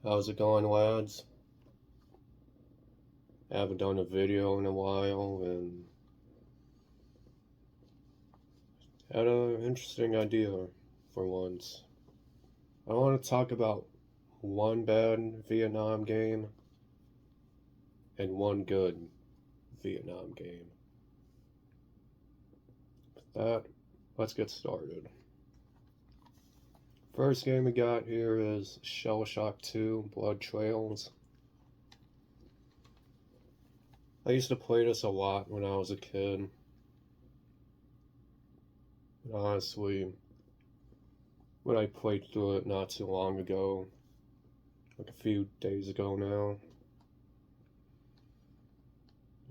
How's it going, lads? Haven't done a video in a while and had an interesting idea for once. I want to talk about one bad Vietnam game and one good Vietnam game. With that, let's get started. First game we got here is Shell Shock 2 Blood Trails. I used to play this a lot when I was a kid. And honestly, when I played through it not too long ago, like a few days ago now,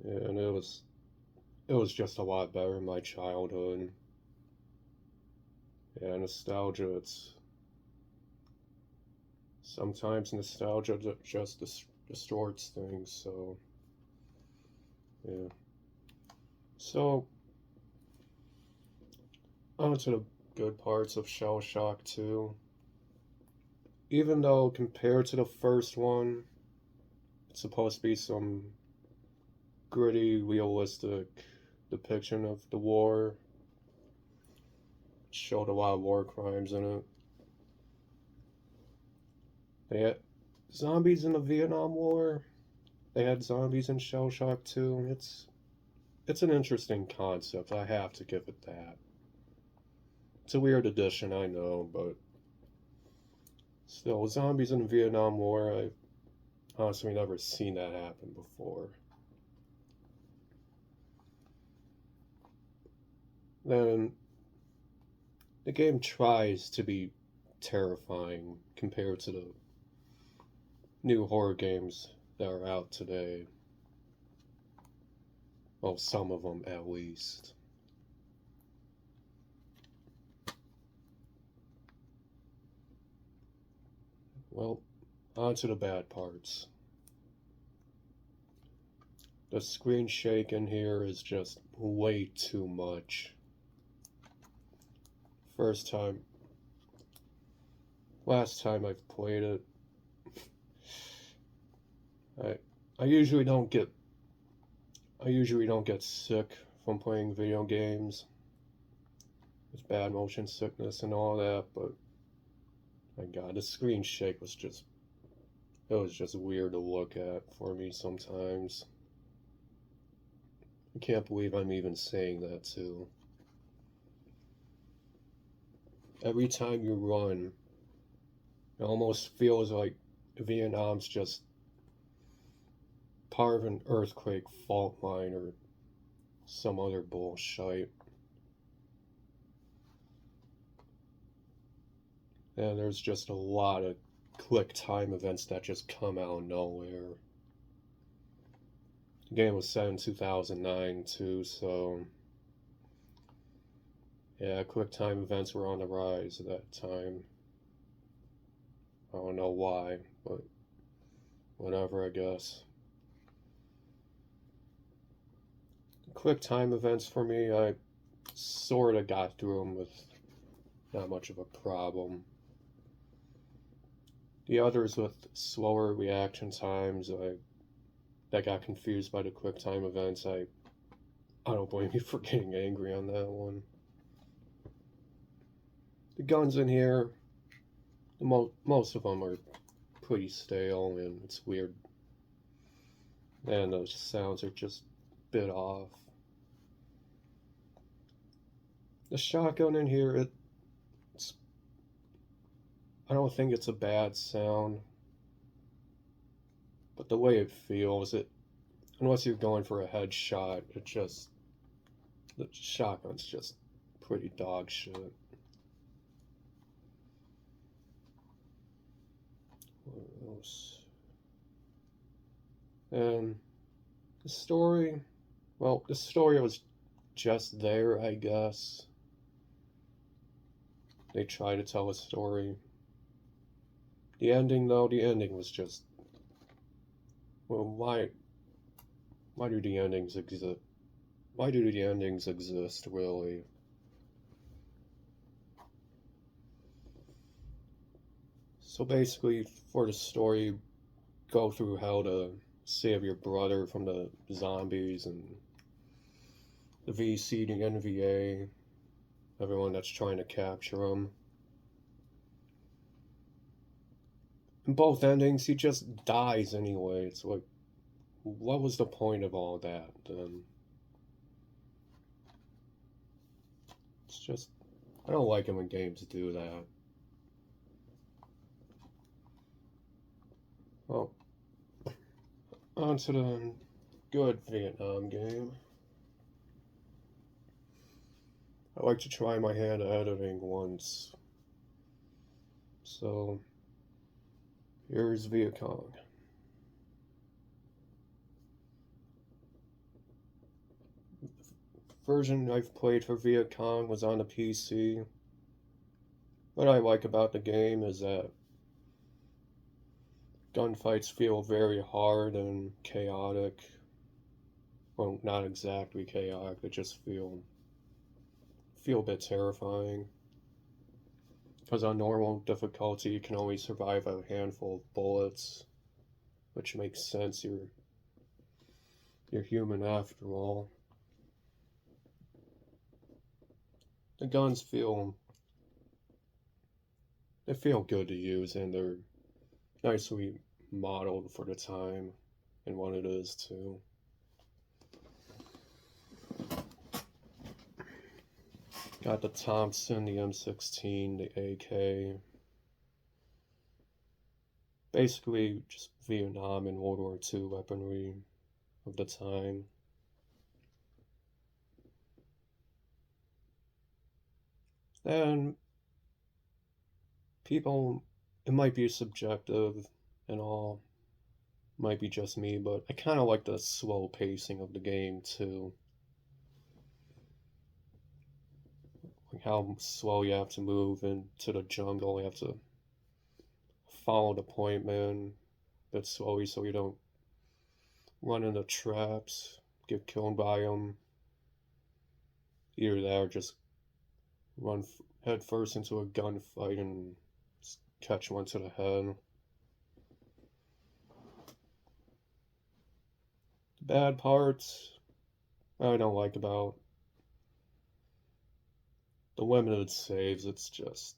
and it was just a lot better in my childhood. Yeah, nostalgia, it's sometimes nostalgia just distorts things, so yeah. So, on to the good parts of Shell Shock 2. Even though compared to the first one, it's supposed to be some gritty, realistic depiction of the war. It showed a lot of war crimes in it. They had zombies in the Vietnam War. They had zombies in Shell Shock 2. It's an interesting concept. I have to give it that. It's a weird addition, I know, but still, zombies in the Vietnam War. I've honestly never seen that happen before. Then the game tries to be terrifying compared to the new horror games that are out today. Well, some of them at least. Well, on to the bad parts. The screen shake in here is just way too much. Last time I've played it, I I usually don't get I usually don't get sick from playing video games. It's bad motion sickness and all that, but my God, the screen shake it was just weird to look at for me sometimes. I can't believe I'm even saying that too. Every time you run, it almost feels like Vietnam's just part of an earthquake fault line or some other bullshit. And there's just a lot of quick time events that just come out of nowhere. The game was set in 2009 too, so yeah, quick time events were on the rise at that time. I don't know why, but whatever, I guess. Quick time events for me, I sort of got through them with not much of a problem. The others with slower reaction times, that got confused by the quick time events. I don't blame you for getting angry on that one. The guns in here, most of them are pretty stale, and it's weird. And those sounds are just a bit off. The shotgun in here, it's I don't think it's a bad sound, but the way it feels, unless you're going for a headshot, the shotgun's just pretty dog shit. What else? And the story, well, the story was just there, I guess. They try to tell a story. The ending, though, the ending was just, well, why do the endings exist? Why do the endings exist, really? So basically, for the story, go through how to save your brother from the zombies and the VC, the NVA, everyone that's trying to capture him. In both endings, he just dies anyway. It's like, what was the point of all that then? It's just, I don't like it when games do that. Well, on to the good Vietnam game. I like to try my hand at editing once. So, here's Viet Cong. Version I've played for Viet Cong was on the PC. What I like about the game is that gunfights feel very hard and chaotic. Well, not exactly chaotic, they just feel a bit terrifying. Because on normal difficulty, you can only survive a handful of bullets, which makes sense. You're human after all. The guns feel good to use, and they're nicely modeled for the time and what it is too. Got the Thompson, the M16, the AK. Basically, just Vietnam and World War II weaponry of the time. And people, it might be subjective and all, might be just me, but I kind of like the slow pacing of the game too. Like how slow you have to move into the jungle, you have to follow the point man a bit slowly so you don't run into traps, get killed by them. Either that or just run head first into a gunfight and catch one to the head. The bad parts I don't like about the limited saves. It's just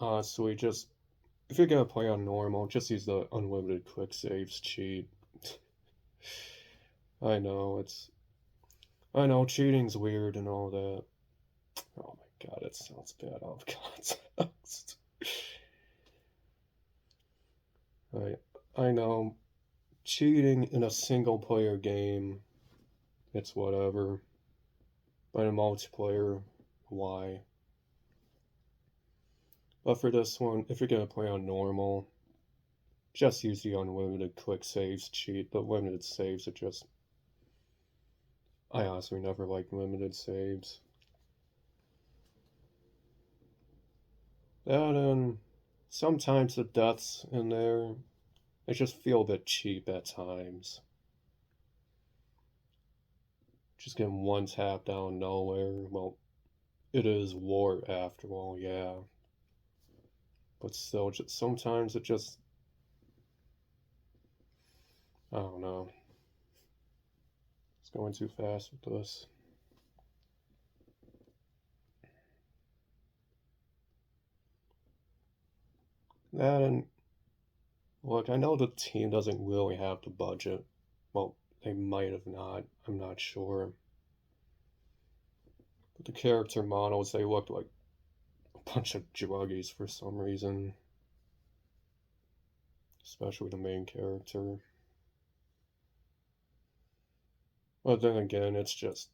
honestly just if you're gonna play on normal, just use the unlimited quick saves cheat. I know cheating's weird and all that. Oh my god, it sounds bad out of context. I know cheating in a single player game, it's whatever. But in multiplayer, why? But for this one, if you're gonna play on normal, just use the unlimited quick saves cheat. The limited saves are just. I honestly never liked limited saves. That and sometimes the deaths in there, they just feel a bit cheap at times. Just getting one tap down nowhere. Well, it is war after all, yeah. But still, just sometimes it just. I don't know. It's going too fast with this. That and look, I know the team doesn't really have the budget. Well, they might have not. I'm not sure. But the character models, they look like a bunch of druggies for some reason. Especially the main character. But then again, it's just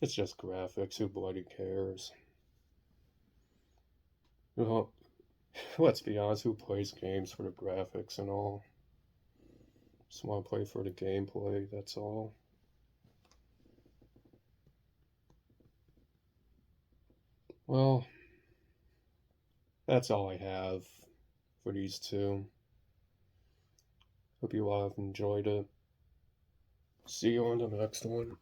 graphics. Who bloody cares? Well, let's be honest, who plays games for the graphics and all? Just want to play for the gameplay, that's all. Well, that's all I have for these two. Hope you all have enjoyed it. See you on the next one.